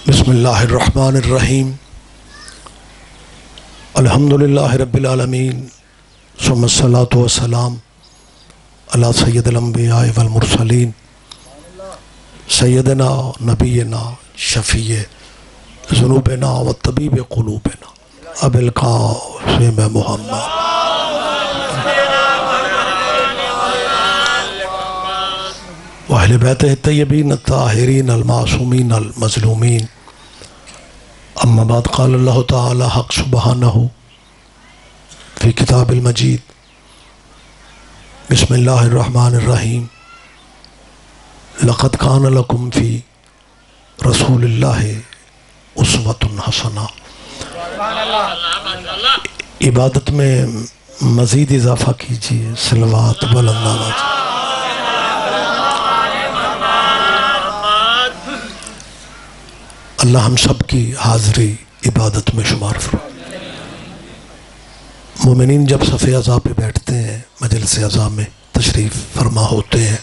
بسم اللہ الرحمن الرحیم الحمدللہ رب العالمین ثم الصلاۃ والسلام علی سید الانبیاء والمرسلین سیدنا نبینا شفیع ذنوبنا و طبیب قلوبنا ابی القاسم محمد وأہل بیتہ الطیبین الطاہرین المعصومین المظلومین اما بعد قال اللہ تعالی حق سبحانہ فی کتاب المجید بسم اللہ الرحمن الرحیم لقد کان لکم فی رسول اللہ اسوۃ حسنہ۔ عبادت میں مزید اضافہ کیجیے، صلوات بلند اللہ ہم سب کی حاضری عبادت میں شمار فرمائے۔ مومنین جب صف عزا پہ بیٹھتے ہیں، مجلس عزا میں تشریف فرما ہوتے ہیں،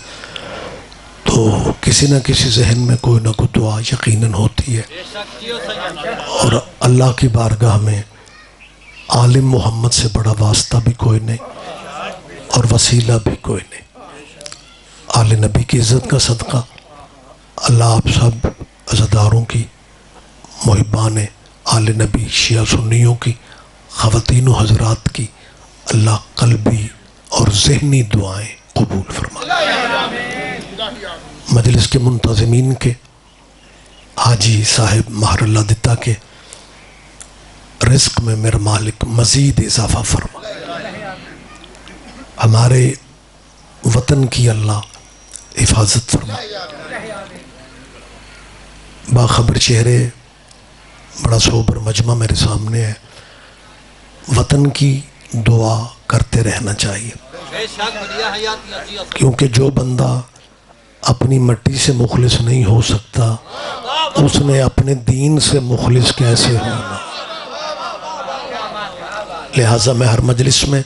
تو کسی نہ کسی ذہن میں کوئی نہ کوئی دعا یقیناً ہوتی ہے، اور اللہ کی بارگاہ میں عالم محمد سے بڑا واسطہ بھی کوئی نہیں اور وسیلہ بھی کوئی نہیں۔ آل نبی کی عزت کا صدقہ اللہ آپ سب عزاداروں کی، محبان آل نبی، شیعہ سنیوں کی، خواتین و حضرات کی اللہ قلبی اور ذہنی دعائیں قبول فرمائے۔ مجلس کے منتظمین کے، حاجی صاحب مہر اللہ دتا کے رزق میں میرا مالک مزید اضافہ فرمائے۔ ہمارے وطن کی اللہ حفاظت فرمائے۔ باخبر چہرے، بڑا سوبر مجمع میرے سامنے ہے۔ وطن کی دعا کرتے رہنا چاہیے، کیونکہ جو بندہ اپنی مٹی سے مخلص نہیں ہو سکتا، اس نے اپنے دین سے مخلص کیسے ہونا۔ لہٰذا میں ہر مجلس میں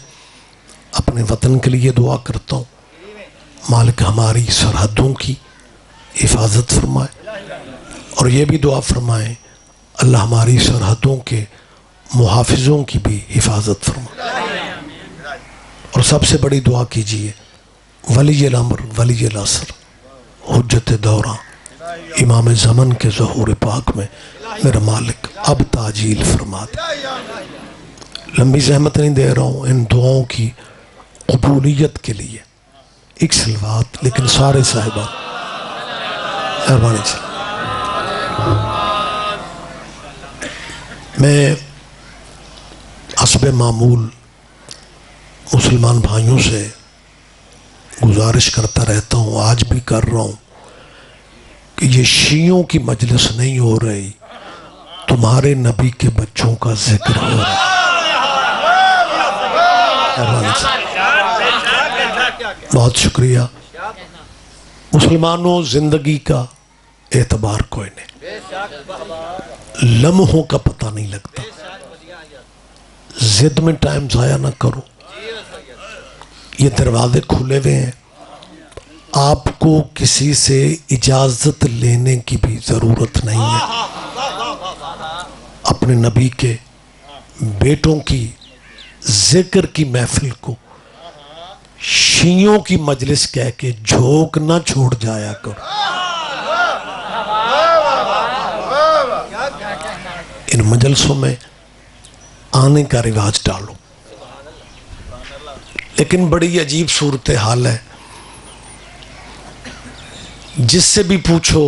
اپنے وطن کے لیے دعا کرتا ہوں، مالک ہماری سرحدوں کی حفاظت فرمائے، اور یہ بھی دعا فرمائے اللہ ہماری سرحدوں کے محافظوں کی بھی حفاظت فرمائے۔ اور سب سے بڑی دعا کیجئے، ولی الامر ولی العصر حجت دورہ امام زمن کے ظہور پاک میں میرا مالک اب تعجیل فرما دے۔ لمبی زحمت نہیں دے رہا ہوں، ان دعاؤں کی قبولیت کے لیے ایک صلوات، لیکن سارے صاحبان مہربانی سے۔ میں حسب معمول مسلمان بھائیوں سے گزارش کرتا رہتا ہوں، آج بھی کر رہا ہوں، کہ یہ شیعوں کی مجلس نہیں ہو رہی، تمہارے نبی کے بچوں کا ذکر ہو رہا ہے۔ بہت شکریہ۔ مسلمانوں، زندگی کا اعتبار کوئی نہیں، لمحوں کا پتہ نہیں لگتا، ضد میں ٹائم ضائع نہ کرو۔ یہ دروازے کھلے ہوئے ہیں، آپ کو کسی سے اجازت لینے کی بھی ضرورت نہیں ہے۔ اپنے نبی کے بیٹوں کی ذکر کی محفل کو شیعوں کی مجلس کہہ کے جھوک نہ چھوڑ جایا کرو۔ ان مجلسوں میں آنے کا رواج ڈالو۔ لیکن بڑی عجیب صورتحال ہے، جس سے بھی پوچھو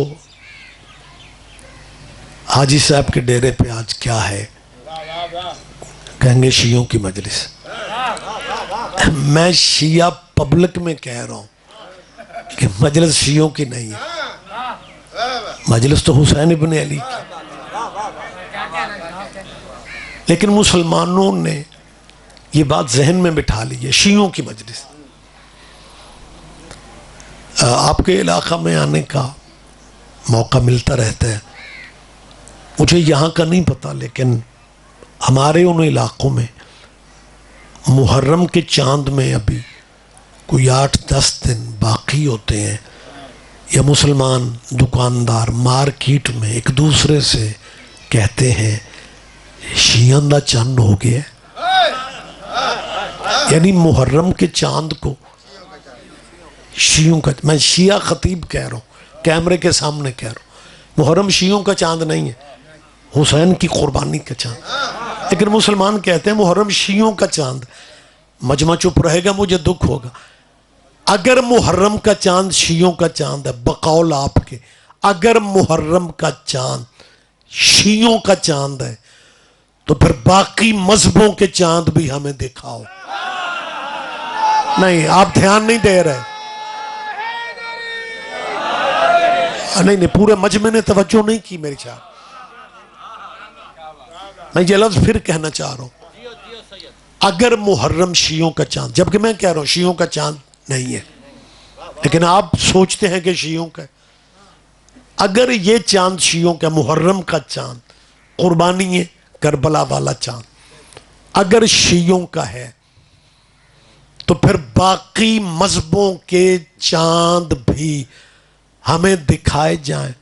حاجی صاحب کے ڈیرے پہ آج کیا ہے، کہیں گے شیعوں کی مجلس۔ میں شیعہ پبلک میں کہہ رہا ہوں کہ مجلس شیعوں کی نہیں ہے، مجلس تو حسین ابن علی کی۔ لیکن مسلمانوں نے یہ بات ذہن میں بٹھا لی ہے، شیعوں کی مجلس۔ آپ کے علاقہ میں آنے کا موقع ملتا رہتا ہے، مجھے یہاں کا نہیں پتا، لیکن ہمارے ان علاقوں میں محرم کے چاند میں ابھی کوئی 8-10 دن باقی ہوتے ہیں، یا مسلمان دکاندار مارکیٹ میں ایک دوسرے سے کہتے ہیں شیعہ دا چاند ہو گیا ہے، یعنی محرم کے چاند کو شیعوں کا، میں شیعہ خطیب کہہ رہا ہوں، کیمرے کے سامنے کہہ رہا ہوں، محرم شیعوں کا چاند نہیں ہے، حسین کی قربانی کا چاند، لیکن مسلمان کہتے ہیں محرم شیعوں کا چاند۔ مجمع چپ رہے گا، مجھے دکھ ہوگا۔ اگر محرم کا چاند شیعوں کا چاند ہے، بقول آپ کے، اگر محرم کا چاند شیعوں کا چاند ہے تو پھر باقی مذہبوں کے چاند بھی ہمیں دکھاؤ۔ نہیں، آپ دھیان نہیں دے رہے، نہیں پورے مجمع نے توجہ نہیں کی میری چاہ۔ میں یہ لفظ پھر کہنا چاہ رہا ہوں، اگر محرم شیعوں کا چاند، جبکہ میں کہہ رہا ہوں شیعوں کا چاند نہیں ہے، لیکن آپ سوچتے ہیں کہ شیعوں کا ہے، اگر یہ چاند شیعوں کا، محرم کا چاند قربانی ہے، کربلا والا چاند اگر شیعوں کا ہے تو پھر باقی مذہبوں کے چاند بھی ہمیں دکھائے جائیں۔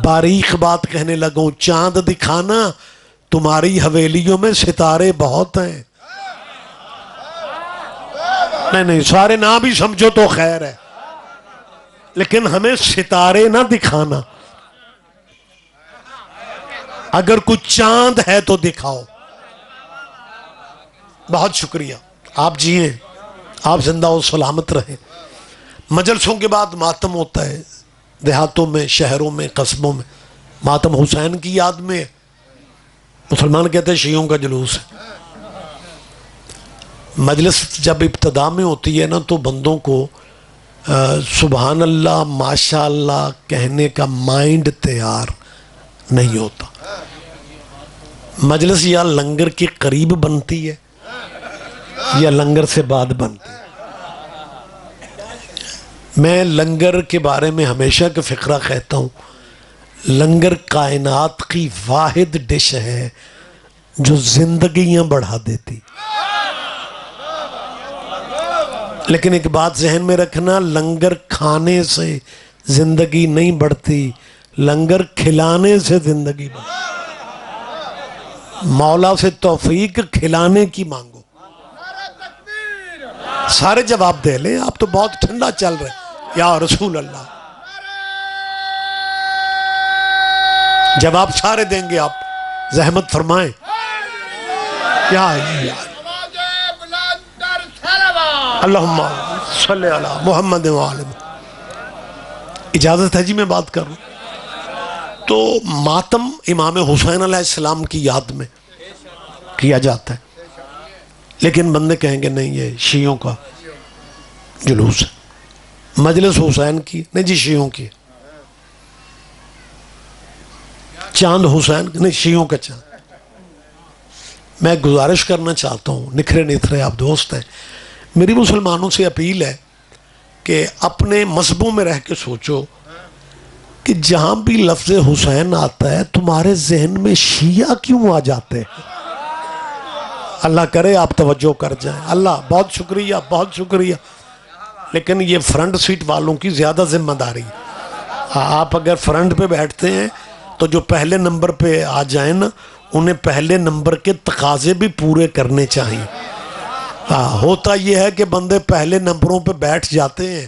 باریک بات کہنے لگوں، چاند دکھانا، تمہاری حویلیوں میں ستارے بہت ہیں، نہیں سارے نہ بھی سمجھو تو خیر ہے، لیکن ہمیں ستارے نہ دکھانا، اگر کچھ چاند ہے تو دکھاؤ۔ بہت شکریہ، آپ جیئیں، آپ زندہ و سلامت رہیں۔ مجلسوں کے بعد ماتم ہوتا ہے، دیہاتوں میں، شہروں میں، قصبوں میں، ماتم حسین کی یاد میں، مسلمان کہتے ہیں شیعوں کا جلوس ہے۔ مجلس جب ابتدا میں ہوتی ہے نا تو بندوں کو سبحان اللہ ماشاء اللہ کہنے کا مائنڈ تیار نہیں ہوتا۔ مجلس یا لنگر کے قریب بنتی ہے یا لنگر سے بعد بنتی ہے۔ میں لنگر کے بارے میں ہمیشہ کا فقرہ کہتا ہوں، لنگر کائنات کی واحد ڈش ہے جو زندگیاں بڑھا دیتی۔ لیکن ایک بات ذہن میں رکھنا، لنگر کھانے سے زندگی نہیں بڑھتی، لنگر کھلانے سے زندگی بڑھتی۔ مولا سے توفیق کھلانے کی مانگو۔ سارے جواب دے لیں، آپ تو بہت ٹھنڈا چل رہے یا رسول اللہ۔ جواب سارے دیں گے، آپ زحمت فرمائیں۔ یا اللہم صلی علی محمد وآلہ۔ اجازت ہے جی میں بات کروں؟ تو ماتم امام حسین علیہ السلام کی یاد میں کیا جاتا ہے، لیکن بندے کہیں گے نہیں یہ شیعوں کا جلوس ہے۔ مجلس حسین کی نہیں جی، شیعوں کی۔ چاند حسین نہیں، شیعوں کا چاند۔ میں گزارش کرنا چاہتا ہوں، نکھرے نتھرے آپ دوست ہیں، میری مسلمانوں سے اپیل ہے کہ اپنے مذہبوں میں رہ کے سوچو کہ جہاں بھی لفظ حسین آتا ہے تمہارے ذہن میں شیعہ کیوں آ جاتے ہیں؟ اللہ کرے آپ توجہ کر جائیں۔ اللہ بہت شکریہ، بہت شکریہ، لیکن یہ فرنٹ سیٹ والوں کی زیادہ ذمہ داری ہے۔ آپ اگر فرنٹ پہ بیٹھتے ہیں تو جو پہلے نمبر پہ آ جائیں نا، انہیں پہلے نمبر کے تقاضے بھی پورے کرنے چاہیے۔ ہوتا یہ ہے کہ بندے پہلے نمبروں پہ بیٹھ جاتے ہیں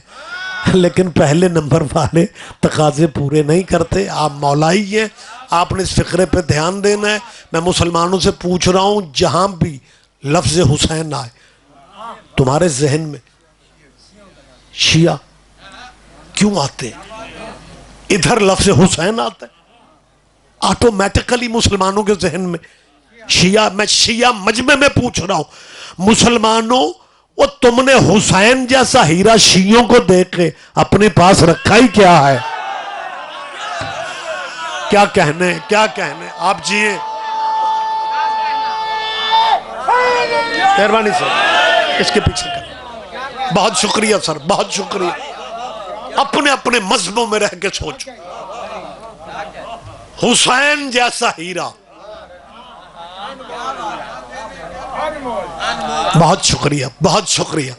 لیکن پہلے نمبر والے تقاضے پورے نہیں کرتے۔ آپ مولائی ہیں، آپ نے اس فقرے پہ دھیان دینا ہے۔ میں مسلمانوں سے پوچھ رہا ہوں، جہاں بھی لفظ حسین آئے تمہارے ذہن میں شیعہ کیوں آتے ہیں؟ ادھر لفظ حسین آتا ہے، آٹومیٹکلی مسلمانوں کے ذہن میں شیعہ۔ میں شیعہ مجمع میں پوچھ رہا ہوں، مسلمانوں وہ تم نے حسین جیسا ہیرا شیعوں کو دیکھ کے اپنے پاس رکھا ہی کیا ہے؟ کیا کہنے، کیا کہنے؟ آپ جیئے، مہربانی سر اس کے پیچھے کر۔ بہت شکریہ سر، بہت شکریہ۔ اپنے اپنے مذہبوں میں رہ کے سوچو، حسین جیسا ہیرا۔ بہت شکریہ، بہت شکریہ۔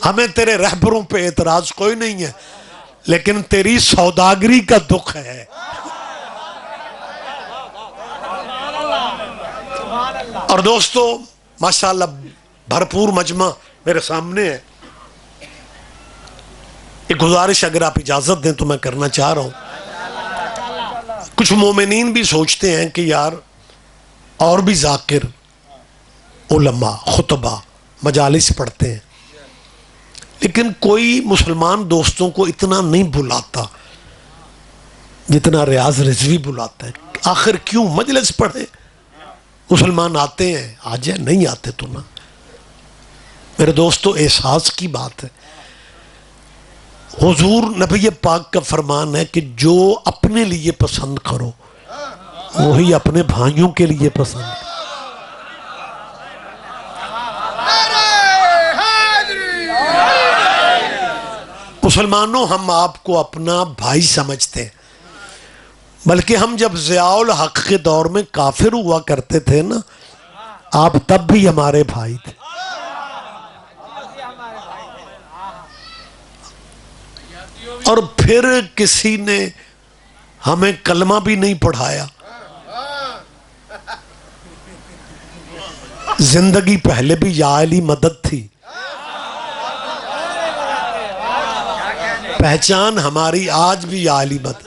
ہمیں تیرے رہبروں پہ اعتراض کوئی نہیں ہے، لیکن تیری سوداگری کا دکھ ہے. اور دوستو ماشاءاللہ بھرپور مجمع میرے سامنے ہے. ایک گزارش اگر آپ اجازت دیں تو میں کرنا چاہ رہا ہوں. کچھ مومنین بھی سوچتے ہیں کہ یار اور بھی ذاکر علماء خطبہ مجالس پڑھتے ہیں، لیکن کوئی مسلمان دوستوں کو اتنا نہیں بلاتا جتنا ریاض رضوی بلاتا ہے. آخر کیوں مجلس پڑھے؟ مسلمان آتے ہیں آ جائے، نہیں آتے تو نہ. میرے دوستو احساس کی بات ہے. حضور نبی پاک کا فرمان ہے کہ جو اپنے لیے پسند کرو وہی اپنے بھائیوں کے لیے پسند کرو. مسلمانوں ہم آپ کو اپنا بھائی سمجھتے ہیں، بلکہ ہم جب ضیاء الحق کے دور میں کافر ہوا کرتے تھے نا، آپ تب بھی ہمارے بھائی تھے. اور پھر کسی نے ہمیں کلمہ بھی نہیں پڑھایا. زندگی پہلے بھی یا علی مدد تھی. پہچان ہماری آج بھی یا علی مدد.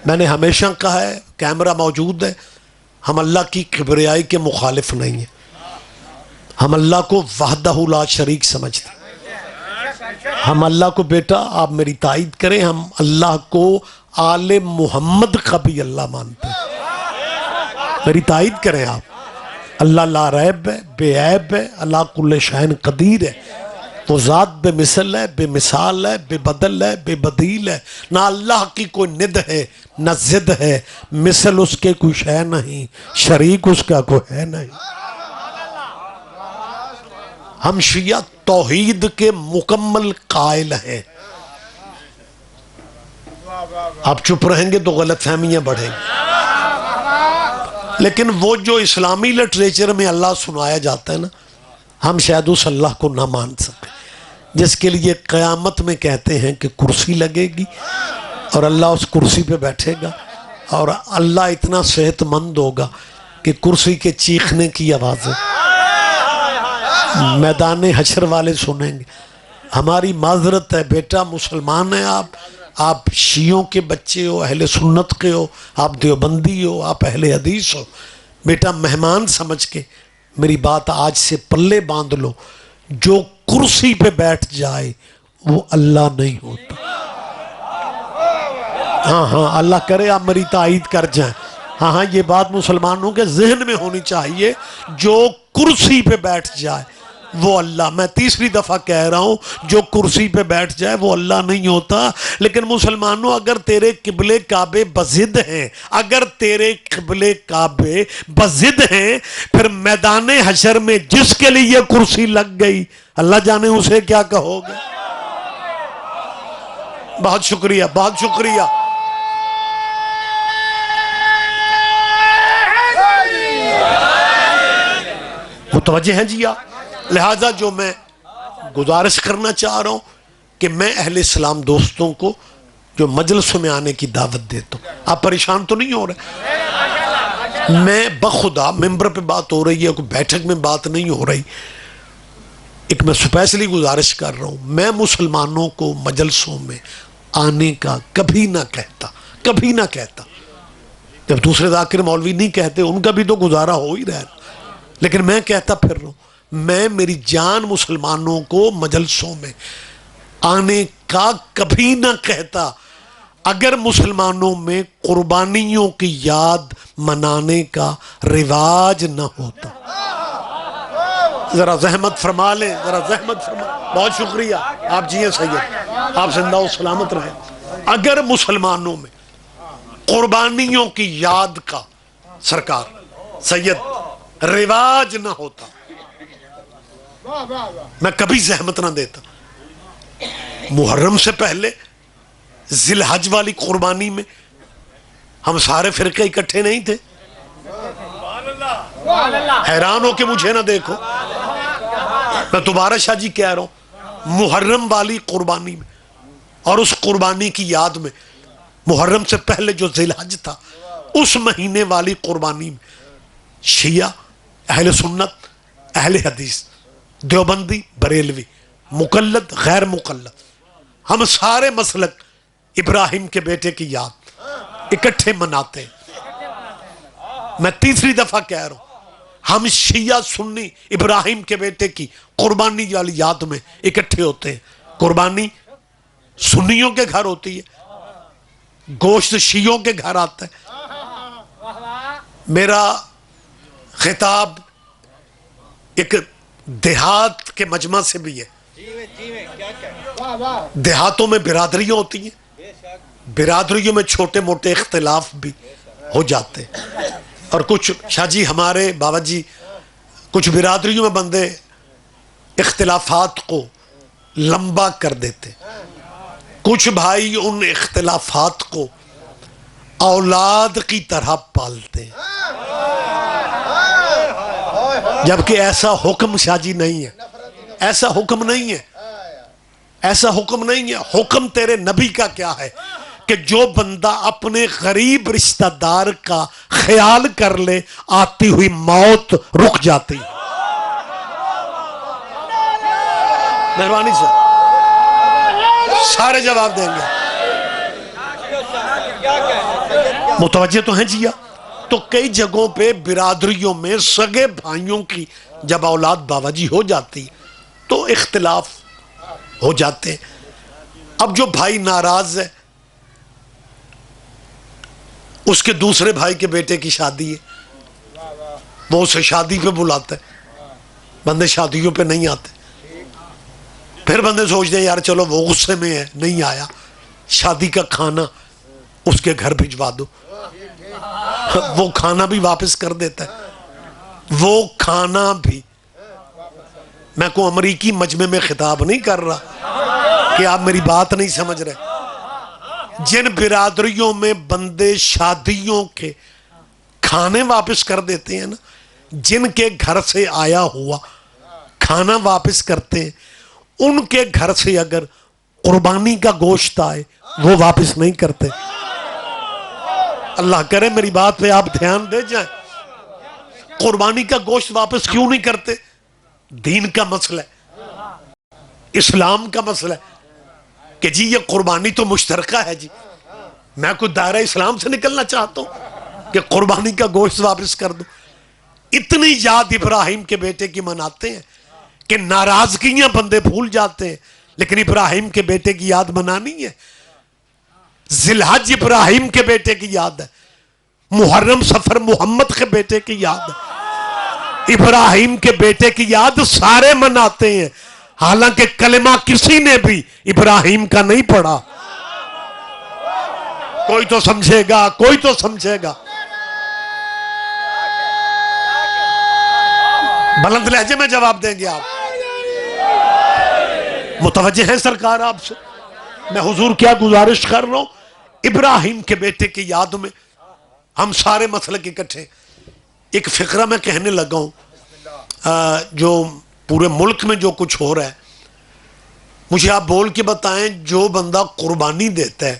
میں نے ہمیشہ کہا ہے، کیمرہ موجود ہے، ہم اللہ کی کبریائی کے مخالف نہیں ہیں. ہم اللہ کو وحدہ لا شریک سمجھتے ہیں. ہم اللہ کو، بیٹا آپ میری تائید کریں، ہم اللہ کو آل محمد کا بھی اللہ مانتے ہیں. میری تائید کریں آپ. اللہ لا ریب ہے، بے عیب ہے، اللہ کل شیء قدیر ہے. وہ ذات بے مثل ہے، بے مثال ہے، بے بدل ہے، بے بدیل ہے. نہ اللہ کی کوئی ند ہے نہ ضد ہے. مثل اس کے کوئی شے نہیں، شریک اس کا کوئی ہے نہیں. ہم شیعہ توحید کے مکمل قائل ہیں. آپ چپ رہیں گے تو غلط فہمیاں بڑھیں گی. لیکن وہ جو اسلامی لٹریچر میں اللہ سنایا جاتا ہے نا، ہم شاید اس اللہ کو نہ مان سکیں جس کے لیے قیامت میں کہتے ہیں کہ کرسی لگے گی اور اللہ اس کرسی پہ بیٹھے گا اور اللہ اتنا صحت مند ہوگا کہ کرسی کے چیخنے کی آوازیں میدان حشر والے سنیں گے. ہماری معذرت ہے بیٹا، مسلمان ہیں آپ شیعوں کے بچے ہو، اہل سنت کے ہو، آپ دیوبندی ہو، آپ اہل حدیث ہو. بیٹا مہمان سمجھ کے میری بات آج سے پلے باندھ لو، جو کرسی پہ بیٹھ جائے وہ اللہ نہیں ہوتا. ہاں اللہ کرے آپ میری تائید کر جائیں. ہاں یہ بات مسلمانوں کے ذہن میں ہونی چاہیے، جو کرسی پہ بیٹھ جائے وہ اللہ. میں تیسری دفعہ کہہ رہا ہوں، جو کرسی پہ بیٹھ جائے وہ اللہ نہیں ہوتا. لیکن مسلمانوں اگر تیرے قبلے کعبے بضد ہیں، اگر تیرے قبلے کعبے بضد ہیں، پھر میدان حشر میں جس کے لیے یہ کرسی لگ گئی اللہ جانے اسے کیا کہو گے. بہت شکریہ، بہت شکریہ. متوجہ ہیں جی آپ. لہذا جو میں گزارش کرنا چاہ رہا ہوں کہ میں اہل اسلام دوستوں کو جو مجلسوں میں آنے کی دعوت دیتا ہوں، آپ پریشان تو نہیں ہو رہے؟ میں بخدا ممبر پہ بات ہو رہی ہے، کوئی بیٹھک میں بات نہیں ہو رہی. ایک میں سپیشلی گزارش کر رہا ہوں، میں مسلمانوں کو مجلسوں میں آنے کا کبھی نہ کہتا. جب دوسرے ذاکر مولوی نہیں کہتے ان کا بھی تو گزارا ہو ہی رہا ہے، لیکن میں کہتا پھر رہا ہوں. میں میری جان مسلمانوں کو مجلسوں میں آنے کا کبھی نہ کہتا اگر مسلمانوں میں قربانیوں کی یاد منانے کا رواج نہ ہوتا. ذرا زحمت فرما لیں، ذرا زحمت فرما. بہت شکریہ، آپ جی ہیں سید، آپ زندہ و سلامت رہیں. اگر مسلمانوں میں قربانیوں کی یاد کا سرکار سید رواج نہ ہوتا میں کبھی زحمت نہ دیتا. محرم سے پہلے ذی الحج والی قربانی میں ہم سارے فرقے اکٹھے نہیں تھے. حیران ہو کہ مجھے نہ دیکھو. میں دوبارہ شاہ جی کہہ رہا ہوں، محرم والی قربانی میں اور اس قربانی کی یاد میں محرم سے پہلے جو ذی الحج تھا اس مہینے والی قربانی میں شیعہ، اہل سنت، اہل حدیث، دیوبندی، بریلوی، مقلد، غیر مقلد، ہم سارے مسلک ابراہیم کے بیٹے کی یاد اکٹھے مناتے ہیں۔ میں تیسری دفعہ کہہ رہا ہوں، ہم شیعہ سنی ابراہیم کے بیٹے کی قربانی والی یاد میں اکٹھے ہوتے ہیں۔ قربانی سنیوں کے گھر ہوتی ہے، گوشت شیعوں کے گھر آتا ہے۔ میرا خطاب ایک دیہات کے مجمع سے بھی ہے۔ دیہاتوں میں برادریاں ہوتی ہیں، برادریوں میں چھوٹے موٹے اختلاف بھی ہو جاتے ہیں، اور کچھ شاہ جی ہمارے بابا جی کچھ برادریوں میں بندے اختلافات کو لمبا کر دیتے، کچھ بھائی ان اختلافات کو اولاد کی طرح پالتے ہیں، جبکہ ایسا حکم شاہ جی نہیں ہے، ایسا حکم نہیں ہے، ایسا حکم نہیں ہے۔ حکم تیرے نبی کا کیا ہے کہ جو بندہ اپنے غریب رشتہ دار کا خیال کر لے آتی ہوئی موت رک جاتی۔ مہربانی سے سارے جواب دیں گے، متوجہ تو ہیں جی؟ تو کئی جگہوں پہ برادریوں میں سگے بھائیوں کی جب اولاد بابا جی ہو جاتی تو اختلاف ہو جاتے ہیں۔ اب جو بھائی ناراض ہے، اس کے دوسرے بھائی کے بیٹے کی شادی ہے، وہ اسے شادی پہ بلاتا ہے، بندے شادیوں پہ نہیں آتے، پھر بندے سوچتے ہیں یار چلو وہ غصے میں ہے نہیں آیا، شادی کا کھانا اس کے گھر بھجوا دو، وہ کھانا بھی واپس کر دیتا ہے، وہ کھانا بھی۔ میں کو امریکی مجمع میں خطاب نہیں کر رہا کہ آپ میری بات نہیں سمجھ رہے۔ جن برادریوں میں بندے شادیوں کے کھانے واپس کر دیتے ہیں نا، جن کے گھر سے آیا ہوا کھانا واپس کرتے ہیں، ان کے گھر سے اگر قربانی کا گوشت آئے وہ واپس نہیں کرتے۔ اللہ کرے میری بات پہ آپ دھیان دے جائیں، قربانی کا گوشت واپس کیوں نہیں کرتے؟ دین کا مسئلہ ہے، اسلام کا مسئلہ ہے کہ جی یہ قربانی تو مشترکہ ہے جی، میں کوئی دائرہ اسلام سے نکلنا چاہتا ہوں کہ قربانی کا گوشت واپس کر دو۔ اتنی یاد ابراہیم کے بیٹے کی مناتے ہیں کہ ناراضگیاں بندے بھول جاتے ہیں، لیکن ابراہیم کے بیٹے کی یاد منانی ہے۔ ذی الحج ابراہیم کے بیٹے کی یاد ہے، محرم سفر محمد کے بیٹے کی یاد ہے، ابراہیم کے بیٹے کی یاد سارے مناتے ہیں، حالانکہ کلمہ کسی نے بھی ابراہیم کا نہیں پڑھا۔ کوئی تو سمجھے گا، کوئی تو سمجھے گا۔ بلند لہجے میں جواب دیں گے آپ؟ متوجہ ہیں سرکار آپ سے؟ میں حضور کیا گزارش کر رہا ہوں، ابراہیم کے بیٹے کی یاد میں ہم سارے مسلک اکٹھے۔ ایک فقرہ میں کہنے لگا ہوں، جو پورے ملک میں جو کچھ ہو رہا ہے مجھے آپ بول کے بتائیں، جو بندہ قربانی دیتا ہے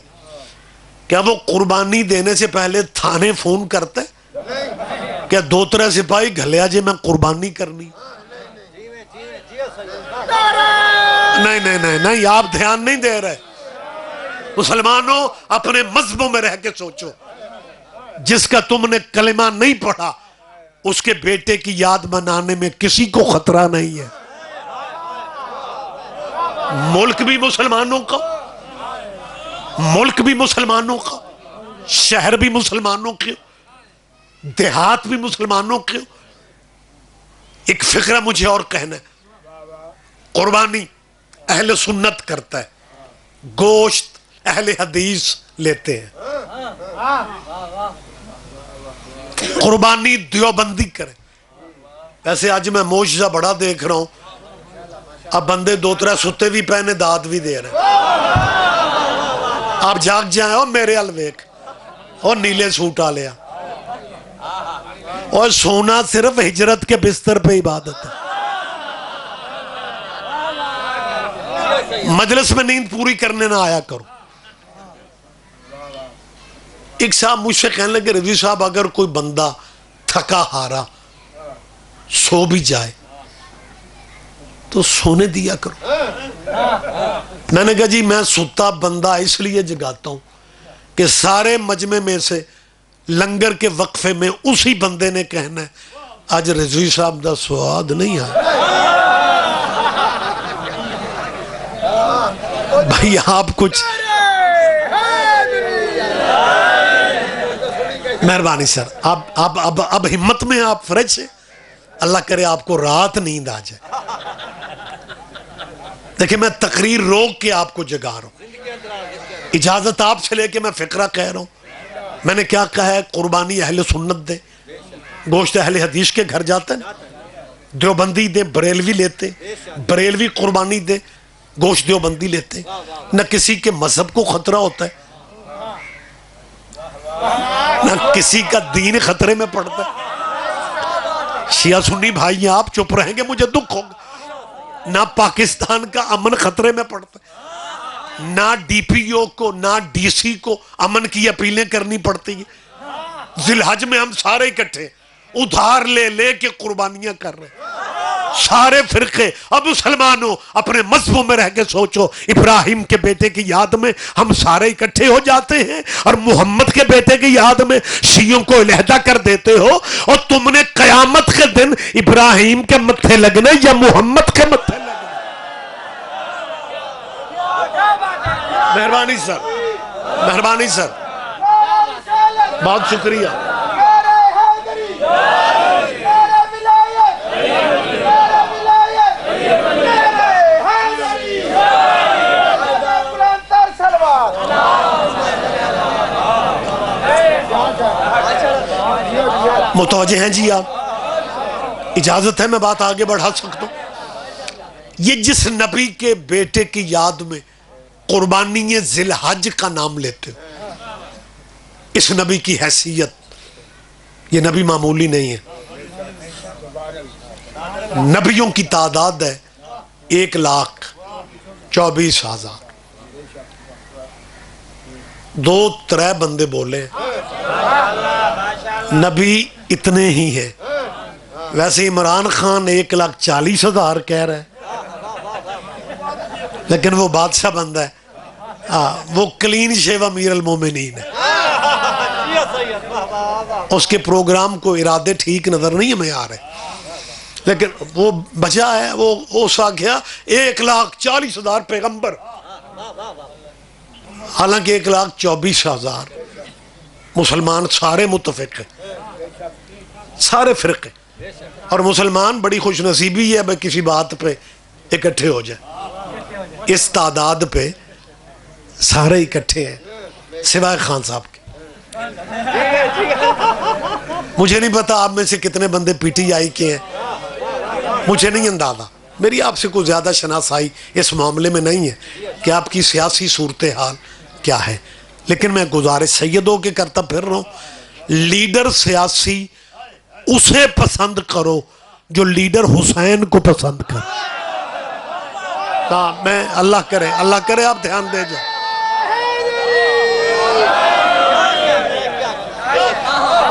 کیا وہ قربانی دینے سے پہلے تھانے فون کرتا ہے؟ کیا دو ترے سپاہی گھلیا جے میں قربانی کرنی؟ نہیں نہیں نہیں نہیں، آپ دھیان نہیں دے رہے۔ مسلمانوں اپنے مذہبوں میں رہ کے سوچو، جس کا تم نے کلمہ نہیں پڑھا اس کے بیٹے کی یاد منانے میں کسی کو خطرہ نہیں ہے۔ ملک بھی مسلمانوں کا، ملک بھی مسلمانوں کا، شہر بھی مسلمانوں کے، دیہات بھی مسلمانوں کے۔ ایک فقرہ مجھے اور کہنا ہے، قربانی اہل سنت کرتا ہے، گوشت اہل حدیث لیتے ہیں، قربانی دیوبندی کرے۔ ویسے آج میں موجزہ بڑا دیکھ رہا ہوں، اب بندے دو ترے ستے بھی پہنے داد بھی دے رہے ہیں۔ آپ جاگ جائیں اور میرے الویک اور نیلے سوٹ آ لیا، اور سونا صرف ہجرت کے بستر پہ عبادت ہے۔ مجلس میں نیند پوری کرنے نہ آیا کرو. ایک صاحب مجھ سے کہنے لگے رضوی صاحب اگر کوئی بندہ تھکا ہارا سو بھی جائے تو سونے دیا کرو. میں نے کہا جی میں سوتا بندہ اس لیے جگاتا ہوں کہ سارے مجمع میں سے لنگر کے وقفے میں اسی بندے نے کہنا ہے آج رضوی صاحب دا سواد نہیں آیا. بھائی آپ کچھ مہربانی سر اب ہمت میں آپ فریش ہیں. اللہ کرے آپ کو رات نیند آ جائے. دیکھیں میں تقریر روک کے آپ کو جگا رہا ہوں. اجازت آپ سے لے کے میں فقرہ کہہ رہا ہوں. میں نے کیا کہا ہے قربانی اہل سنت دے, گوشت اہل حدیث کے گھر جاتا ہے, دیوبندی دے بریلوی لیتے, بریلوی قربانی دے گوشت دیوبندی لیتے. نہ کسی کے مذہب کو خطرہ ہوتا ہے نہ کسی کا دین خطرے میں پڑتا ہے. شیعہ سنی بھائی آپ چپ رہیں گے مجھے دکھ ہوگا. نہ پاکستان کا امن خطرے میں پڑتا ہے, نہ ڈی پی او کو نہ ڈی سی کو امن کی اپیلیں کرنی پڑتی ہیں. ذی الحج میں ہم سارے اکٹھے ادھار لے لے کے قربانیاں کر رہے ہیں سارے فرقے. اب مسلمانوں اپنے مذہبوں میں رہ کے سوچو, ابراہیم کے بیٹے کی یاد میں ہم سارے اکٹھے ہو جاتے ہیں اور محمد کے بیٹے کی یاد میں شیعوں کو علیحدہ کر دیتے ہو. اور تم نے قیامت کے دن ابراہیم کے متھے لگنے یا محمد کے متھے لگنے. مہربانی سر, مہربانی سر, بہت شکریہ. متوجہ ہیں جی آپ؟ اجازت ہے میں بات آگے بڑھا سکتا ہوں. یہ جس نبی کے بیٹے کی یاد میں قربانی ذی الحج کا نام لیتے اس نبی کی حیثیت, یہ نبی معمولی نہیں ہے. نبیوں کی تعداد ہے 1,24,000. 2-3 بندے بولے نبی اتنے ہی ہیں. ویسے عمران خان 1,40,000 کہہ رہے ہیں لیکن وہ بادشاہ بندہ ہے, وہ کلین شیو امیر المومنین ہے. اس کے پروگرام کو ارادے ٹھیک نظر نہیں ہمیں آ رہے لیکن وہ بچا ہے. وہ سا گیا 1,40,000 پیغمبر, حالانکہ 1,24,000 مسلمان سارے متفق ہیں, سارے فرقے. اور مسلمان بڑی خوش نصیبی ہے بھائی کسی بات پہ اکٹھے ہو جائے. اس تعداد پہ سارے اکٹھے ہیں سوائے خان صاحب کے. مجھے نہیں پتا آپ میں سے کتنے بندے پی ٹی آئی کے ہیں, مجھے نہیں اندازہ. میری آپ سے کوئی زیادہ شناسائی اس معاملے میں نہیں ہے کہ آپ کی سیاسی صورتحال کیا ہے, لیکن میں گزارش سیدوں کے کرتا پھر رہا ہوں, لیڈر سیاسی اسے پسند کرو جو لیڈر حسین کو پسند کرے. میں اللہ کرے آپ دھیان دے جائیں.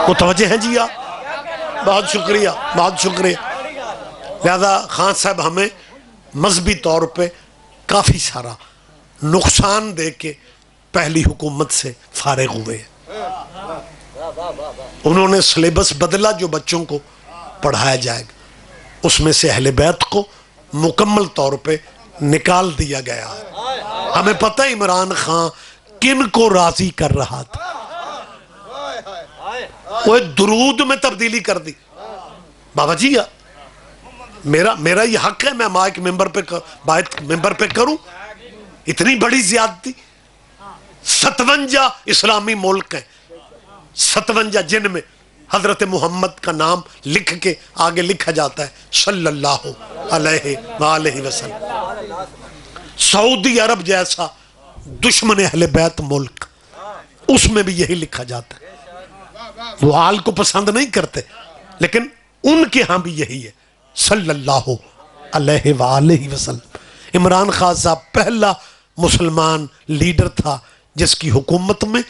متوجہ ہیں جی آپ؟ بہت شکریہ, بہت شکریہ. لہذا خان صاحب ہمیں مذہبی طور پہ کافی سارا نقصان دے کے پہلی حکومت سے فارغ ہوئے ہیں. انہوں نے سلیبس بدلا جو بچوں کو پڑھایا جائے گا, اس میں سے اہل بیت کو مکمل طور پہ نکال دیا گیا. ہمیں پتہ ہے عمران خان کن کو راضی کر رہا تھا, وہ درود میں تبدیلی کر دی. بابا جی میرا یہ حق ہے میں مائک ممبر پہ کروں. اتنی بڑی زیادتی. 57 اسلامی ملک ہیں, 57 جن میں حضرت محمد کا نام لکھ کے آگے لکھا جاتا ہے صلی اللہ علیہ وآلہ وسلم. سعودی عرب جیسا دشمن اہل بیت ملک, اس میں بھی یہی لکھا جاتا ہے. وہ آل کو پسند نہیں کرتے لیکن ان کے ہاں بھی یہی ہے صلی اللہ علیہ وآلہ وسلم. عمران خان صاحب پہلا مسلمان لیڈر تھا جس کی حکومت میں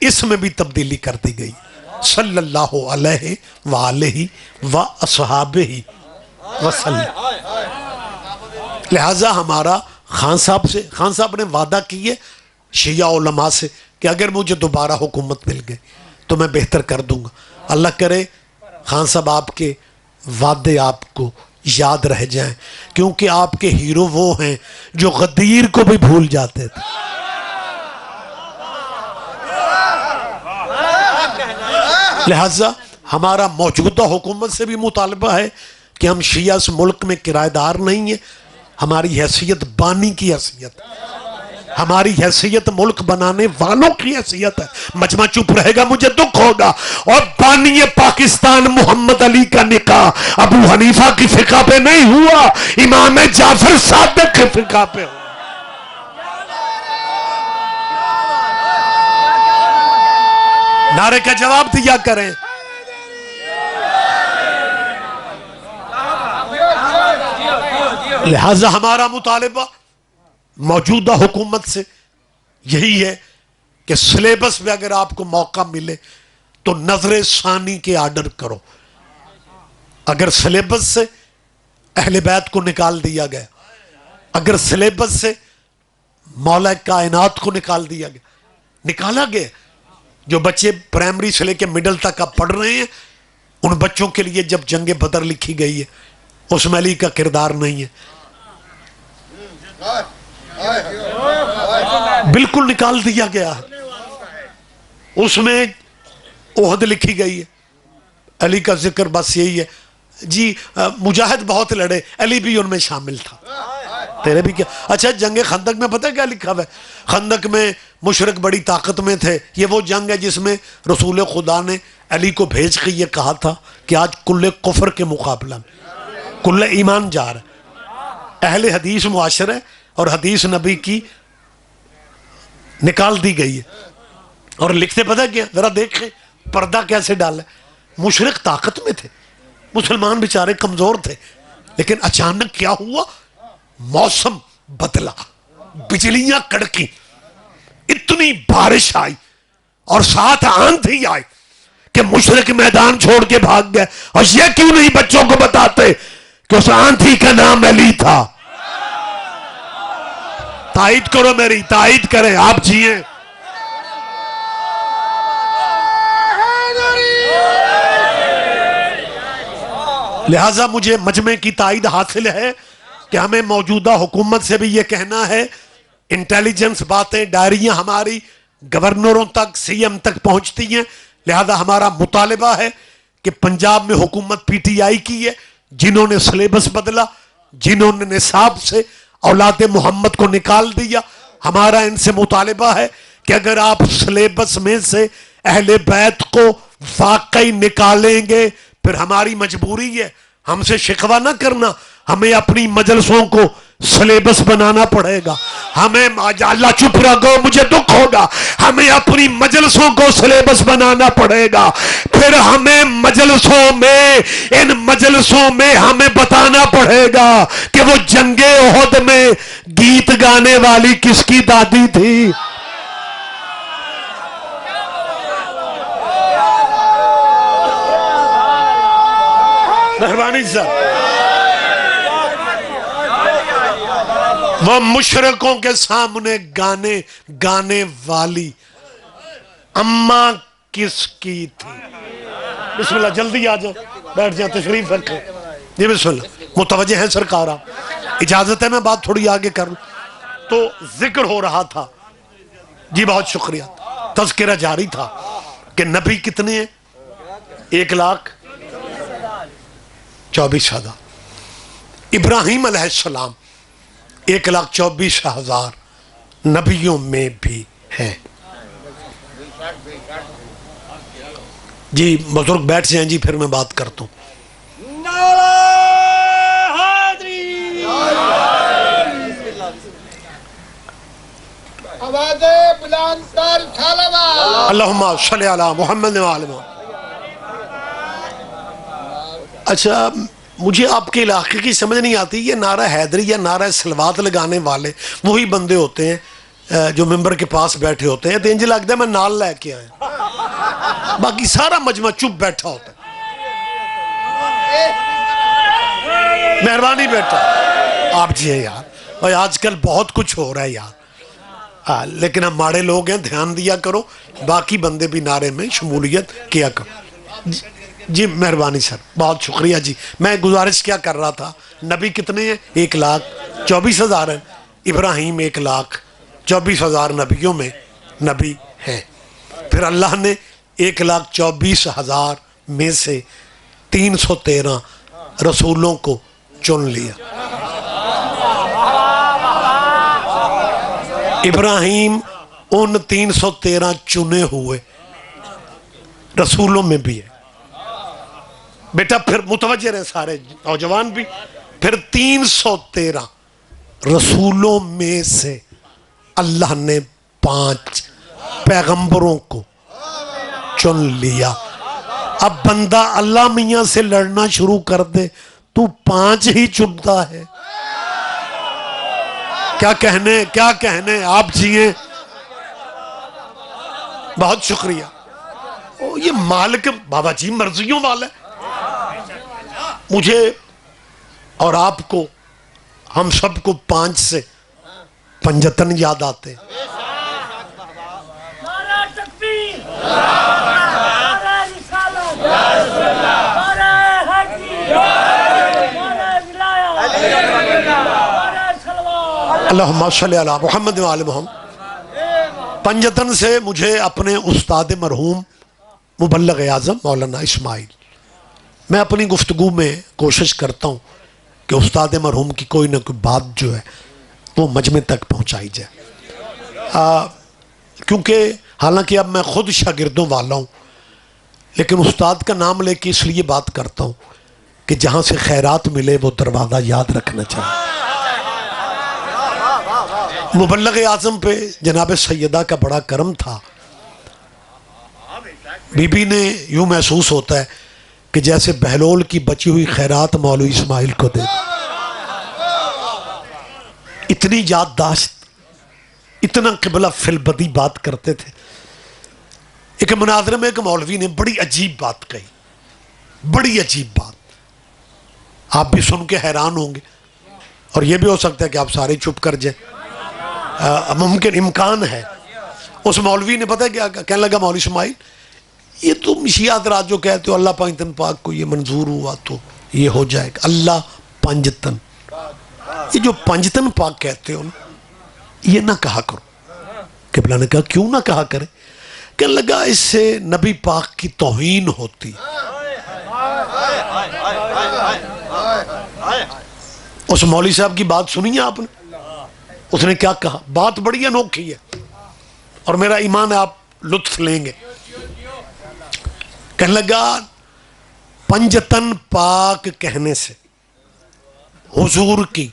اس میں بھی تبدیلی کر دی گئی، صلی اللہ علیہ وآلہ وصحابہ وسلم۔ لہٰذا ہمارا خان صاحب نے وعدہ کیے شیعہ علماء سے کہ اگر مجھے دوبارہ حکومت مل گئی تو میں بہتر کر دوں گا۔ اللہ کرے خان صاحب آپ کے وعدے آپ کو یاد رہ جائیں، کیونکہ آپ کے ہیرو وہ ہیں جو غدیر کو بھی بھول جاتے تھے۔ لہذا ہمارا موجودہ حکومت سے بھی مطالبہ ہے کہ ہم شیعہ اس ملک میں کرایہ دار نہیں ہیں، ہماری حیثیت بانی کی حیثیت، ہماری حیثیت ملک بنانے والوں کی حیثیت ہے۔ مجمع چپ رہے گا مجھے دکھ ہوگا۔ اور بانی پاکستان محمد علی کا نکاح ابو حنیفہ کی فقہ پہ نہیں ہوا، امام جعفر صادق کی فقہ پہ ہوا۔ نعرے کا جواب دیا کریں۔ لہذا ہمارا مطالبہ موجودہ حکومت سے یہی ہے کہ سلیبس میں اگر آپ کو موقع ملے تو نظر ثانی کے آرڈر کرو۔ اگر سلیبس سے اہل بیت کو نکال دیا گیا، اگر سلیبس سے مولا کائنات کو نکال دیا گیا، نکالا گیا، جو بچے پرائمری سے لے کے مڈل تک اب پڑھ رہے ہیں، ان بچوں کے لیے جب جنگ بدر لکھی گئی ہے اس میں علی کا کردار نہیں ہے، بالکل نکال دیا گیا ہے۔ اس میں احد لکھی گئی ہے، علی کا ذکر بس یہی ہے جی مجاہد بہت لڑے، علی بھی ان میں شامل تھا۔ تیرے بھی کیا؟ اچھا جنگ خندق میں پتہ کیا لکھا ہوا ہے؟ خندق میں مشرک بڑی طاقت میں تھے۔ یہ وہ جنگ ہے جس میں رسول خدا نے علی کو بھیج کے یہ کہا تھا کہ آج کل کفر کے مقابلہ میں کل ایمان جا رہا ہے۔ اہل حدیث معاشرہ اور حدیث نبی کی نکال دی گئی ہے، اور لکھتے پتہ کیا؟ ذرا دیکھیں پردہ کیسے ڈالا ہے۔ مشرک طاقت میں تھے، مسلمان بیچارے کمزور تھے، لیکن اچانک کیا ہوا؟ موسم بدلا، بجلیاں کڑکی، اتنی بارش آئی اور ساتھ آندھی آئی کہ مشرک میدان چھوڑ کے بھاگ گئے۔ اور یہ کیوں نہیں بچوں کو بتاتے کہ اس آندھی کا نام علی تھا؟ تائید کرو میری، تائید کریں، آپ جیئیں۔ لہٰذا مجھے مجمع کی تائید حاصل ہے کہ ہمیں موجودہ حکومت سے بھی یہ کہنا ہے، انٹیلیجنس باتیں ڈائریاں ہماری گورنروں تک سی ایم تک پہنچتی ہیں۔ لہذا ہمارا مطالبہ ہے کہ پنجاب میں حکومت پی ٹی آئی کی ہے، جنہوں نے سلیبس بدلا، جنہوں نے نصاب سے اولاد محمد کو نکال دیا، ہمارا ان سے مطالبہ ہے کہ اگر آپ سلیبس میں سے اہل بیت کو واقعی نکالیں گے پھر ہماری مجبوری ہے ہم سے شکوہ نہ کرنا، ہمیں اپنی مجلسوں کو سلیبس بنانا پڑے گا۔ ہمیں اللہ چپ رہو مجھے دکھ ہوگا، ہمیں اپنی مجلسوں کو سلیبس بنانا پڑے گا، پھر ہمیں مجلسوں میں ان مجلسوں میں ہمیں بتانا پڑے گا کہ وہ جنگ احد میں گیت گانے والی کس کی دادی تھی۔ مہربانی صاحب، وہ مشرکوں کے سامنے گانے والی اماں کس کی تھی؟ بسم اللہ، جلدی آ جاؤ، بیٹھ جائیں، تشریف رکھیں جی، بسم اللہ۔ متوجہ ہیں سرکار؟ آپ اجازت ہے میں بات تھوڑی آگے کروں؟ تو ذکر ہو رہا تھا جی، بہت شکریہ، تذکرہ جاری تھا کہ نبی کتنے ہیں؟ 1,24,000۔ ابراہیم علیہ السلام 1,24,000 نبیوں میں بھی ہیں۔ جی بزرگ بیٹھ جائیں جی، پھر میں بات کرتا ہوں۔ اللہم صلی علی محمد و آل محمد۔ اچھا مجھے آپ کے علاقے کی سمجھ نہیں آتی، یہ نعرہ حیدری یا نعرہ سلوات لگانے والے وہی بندے ہوتے ہیں جو ممبر کے پاس بیٹھے ہوتے ہیں، تو انج لگتا ہے میں نال لے کے آیا، باقی سارا مجمع چپ بیٹھا ہوتا ہے۔ مہربانی بیٹا آپ جی ہیں یار، اور آج کل بہت کچھ ہو رہا ہے یار، لیکن ہم ماڑے لوگ ہیں، دھیان دیا کرو، باقی بندے بھی نعرے میں شمولیت کیا کرو۔ جی مہربانی سر، بہت شکریہ جی۔ میں گزارش کیا کر رہا تھا، نبی کتنے ہیں؟ 1,24,000 ہیں، ابراہیم 1,24,000 نبیوں میں نبی ہیں، پھر اللہ نے 1,24,000 میں سے 313 رسولوں کو چن لیا۔ ابراہیم ان 313 چنے ہوئے رسولوں میں بھی ہے بیٹا، پھر متوجہ رہے سارے نوجوان بھی، پھر 313 رسولوں میں سے اللہ نے 5 پیغمبروں کو چن لیا۔ اب بندہ اللہ میاں سے لڑنا شروع کر دے تو 5 ہی چنتا ہے، کیا کہنے آپ جیئیں۔ بہت شکریہ۔ یہ مالک بابا جی مرضیوں والا ہے، مجھے اور آپ کو، ہم سب کو 5 سے 55 یاد آتے ہیں۔ اللہم صلی علی محمد و آل محمد۔ 55 سے مجھے اپنے استاد مرحوم مبلغ اعظم مولانا اسماعیل، میں اپنی گفتگو میں کوشش کرتا ہوں کہ استاد مرحوم کی کوئی نہ کوئی بات جو ہے وہ مجمع تک پہنچائی جائے، کیونکہ حالانکہ اب میں خود شاگردوں والا ہوں، لیکن استاد کا نام لے کے اس لیے بات کرتا ہوں کہ جہاں سے خیرات ملے وہ دروازہ یاد رکھنا چاہیے۔ مبلغ اعظم پہ جناب سیدہ کا بڑا کرم تھا، بی بی نے یوں محسوس ہوتا ہے کہ جیسے بہلول کی بچی ہوئی خیرات مولوی اسماعیل کو دے، اتنی یادداشت، اتنا قبلہ فی البدی بات کرتے تھے۔ ایک مناظرے میں ایک مولوی نے بڑی عجیب بات کہی، بڑی عجیب بات، آپ بھی سن کے حیران ہوں گے، اور یہ بھی ہو سکتا ہے کہ آپ سارے چپ کر جائیں، ممکن امکان ہے۔ اس مولوی نے پتہ کیا کہنے لگا، مولوی اسماعیل یہ تم شیعہ حضرات جو کہتے ہو اللہ پنجتن پاک کو یہ منظور ہوا تو یہ ہو جائے گا، اللہ پنجتن، یہ جو پنجتن پاک کہتے ہو نا یہ نہ کہا کرو۔ قبلہ نے کہا کیوں نہ کہا کرے؟ کہنے لگا اس سے نبی پاک کی توہین ہوتی۔ اس مولوی صاحب کی بات سنی ہے آپ نے؟ اس نے کیا کہا؟ بات بڑی انوکھی ہے اور میرا ایمان ہے آپ لطف لیں گے۔ کہنے لگا پنجتن پاک کہنے سے حضور کی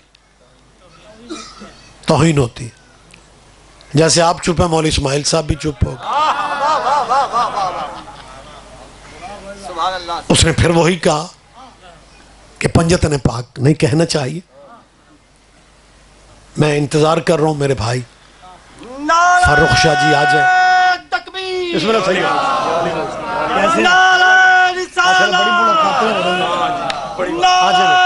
توہین ہوتی ہے، جیسے آپ چپ ہیں مولوی اسماعیل صاحب بھی چپ ہو گئے۔ اس نے پھر وہی کہا کہ پنجتن پاک نہیں کہنا چاہیے۔ میں انتظار کر رہا ہوں میرے بھائی فاروق شاہ جی آ جائیں۔ بسم اللہ صحیح ہے، بڑی ملاقاتیں ہو رہی ہیں، آ جائیں۔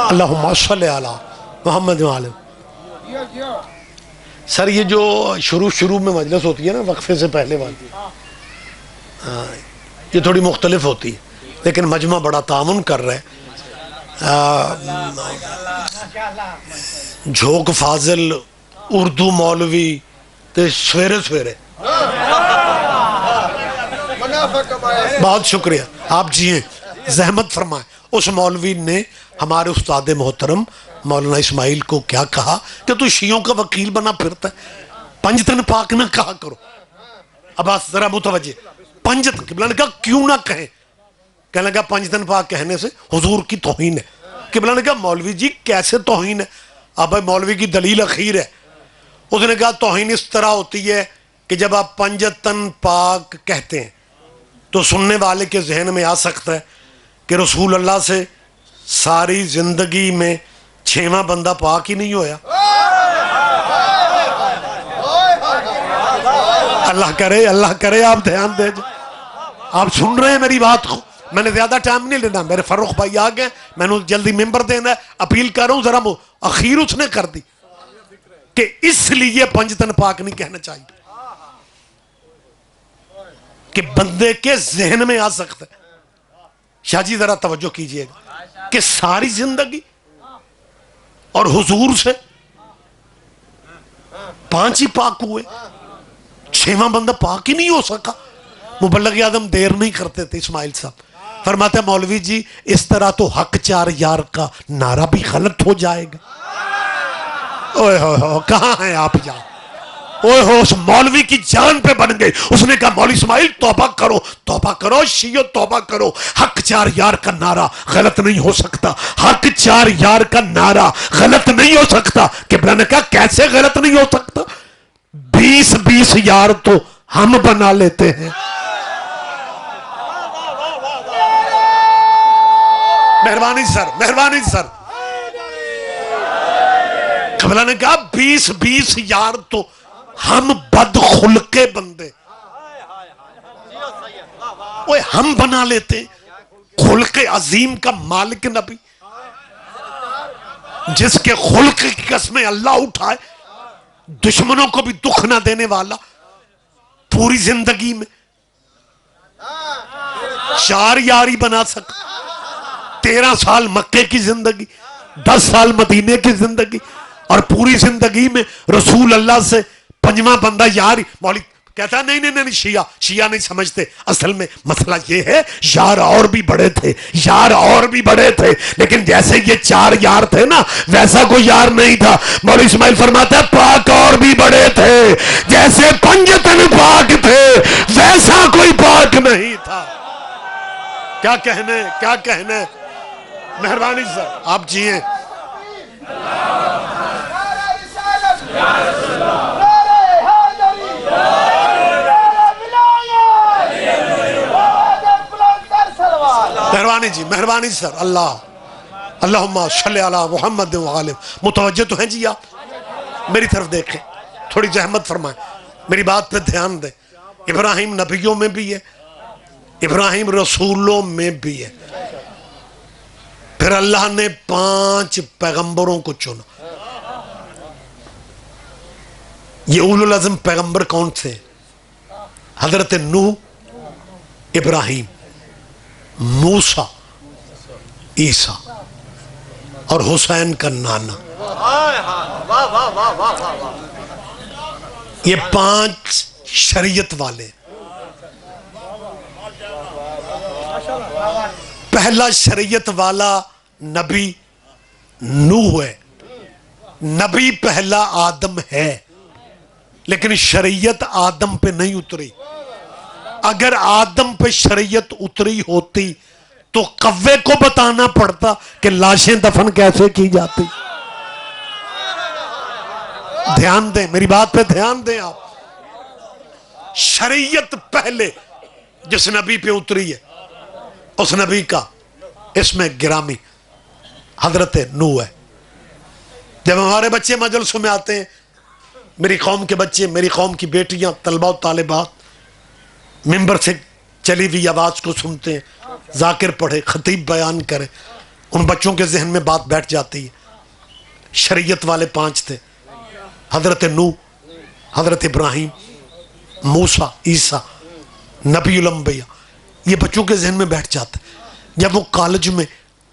اللہم صلی علی محمد و آل محمد۔ سر یہ جو شروع میں مجلس ہوتی ہے نا وقفے سے پہلے والی، یہ تھوڑی مختلف ہوتی ہے، لیکن مجمع بڑا تعاون کر رہے ہیں۔ جھوک فاضل اردو مولوی تے سویرے سویرے، بہت شکریہ آپ جی ہیں، زحمت فرمائیں۔ اس مولوی نے ہمارے استاد محترم مولانا اسماعیل کو کیا کہا کہ تو شیعوں کا وکیل بنا پھرتا ہے، پنجتن پاک نہ کہا کرو۔ اب آپ ذرا متوجہ، پنجتن، قبلہ نے کہا کیوں نہ کہیں؟ کہنے لگا پنجتن پاک کہنے سے حضور کی توہین ہے۔ قبلہ نے کہا مولوی جی کیسے توہین ہے؟ اب مولوی کی دلیل اخیر ہے۔ اس نے کہا توہین اس طرح ہوتی ہے کہ جب آپ پنجتن پاک کہتے ہیں تو سننے والے کے ذہن میں آ سکتا ہے کہ رسول اللہ سے ساری زندگی میں 6واں بندہ پاک ہی نہیں ہویا. اللہ کرے آپ دھیان دے جائیں. آپ سن رہے ہیں میری بات کو؟ میں نے زیادہ ٹائم نہیں لینا. میرے فروخ بھائی آ گئے, میں نے جلدی ممبر دینا ہے. اپیل کر رہا ہوں ذرا اخیر اس نے کر دی کہ اس لیے پنجتن پاک نہیں کہنا چاہیے کہ بندے کے ذہن میں آ سکتا ہے. شاہ جی ذرا توجہ کیجئے گا کہ ساری زندگی اور حضور سے 5 ہی پاک ہوئے, 6واں بندہ پاک ہی نہیں ہو سکا. مبلغ اعظم دیر نہیں کرتے تھے اسماعیل صاحب, فرماتے مولوی جی اس طرح تو حق 4 یار کا نعرہ بھی غلط ہو جائے گا. اوہ ہو کہاں ہیں آپ جان؟ اوہ ہو اس مولوی کی جان پہ بن گئے. اس نے کہا مولوی اسماعیل توبہ کرو شیعو توبہ کرو. حق 4 یار کا نعرہ غلط نہیں ہو سکتا. حق 4 یار کا نعرہ غلط نہیں ہو سکتا. قبلہ نے کہا کیسے غلط نہیں ہو سکتا؟ 20 یار تو ہم بنا لیتے ہیں. مہربانی سر. قبلہ نے کہا 20 یار تو ہم بد خلقے بندے ہم بنا لیتے. خلق عظیم کا مالک نبی, جس کے خلق کی قسمیں اللہ اٹھائے, دشمنوں کو بھی دکھ نہ دینے والا, پوری زندگی میں 4 یاری بنا سکا. 13 سال مکے کی زندگی, 10 سال مدینے کی زندگی, اور پوری زندگی میں رسول اللہ سے 5واں بندہ یاری. مولوی کہتا ہے نہیں شیعہ نہیں سمجھتے. اصل میں مسئلہ یہ ہے یار اور بھی بڑے تھے, لیکن جیسے یہ 4 یار تھے نا ویسا کوئی یار نہیں تھا. مولوی اسماعیل فرماتا ہے پاک اور بھی بڑے تھے, جیسے پنجتن پاک تھے ویسا کوئی پاک نہیں تھا. کیا کہنے مہربانی سر آپ جیئیں. مہربانی سر. اللہم صلی علی محمد وآلہ. متوجہ تو ہیں جی آپ؟ میری طرف دیکھیں, تھوڑی زحمت فرمائیں, میری بات پہ دھیان دیں. ابراہیم نبیوں میں بھی ہے, ابراہیم رسولوں میں بھی ہے. پھر اللہ نے 5 پیغمبروں کو چنا. یہ اولو العزم پیغمبر کون تھے؟ حضرت نوح, ابراہیم, موسیٰ, عیسیٰ اور حسین کا نانا. یہ 5 شریعت والے. پہلا شریعت والا نبی نوح ہے. نبی پہلا آدم ہے, لیکن شریعت آدم پہ نہیں اتری. اگر آدم پہ شریعت اتری ہوتی تو کوے کو بتانا پڑتا کہ لاشیں دفن کیسے کی جاتی. دھیان دیں, میری بات پہ دھیان دیں آپ. شریعت پہلے جس نبی پہ اتری ہے اس نبی کا اس میں گرامی حضرت نوح ہے. جب ہمارے بچے مجلسوں میں آتے ہیں, میری قوم کے بچے, میری قوم کی بیٹیاں, طلبہ و طالبات ممبر سے چلی ہوئی آواز کو سنتے ہیں, ذاکر پڑھے, خطیب بیان کرے, ان بچوں کے ذہن میں بات بیٹھ جاتی ہے. شریعت والے 5 تھے, حضرت نوح, حضرت ابراہیم, موسیٰ, عیسیٰ, نبی الانبیاء. یہ بچوں کے ذہن میں بیٹھ جاتا ہے. جب وہ کالج میں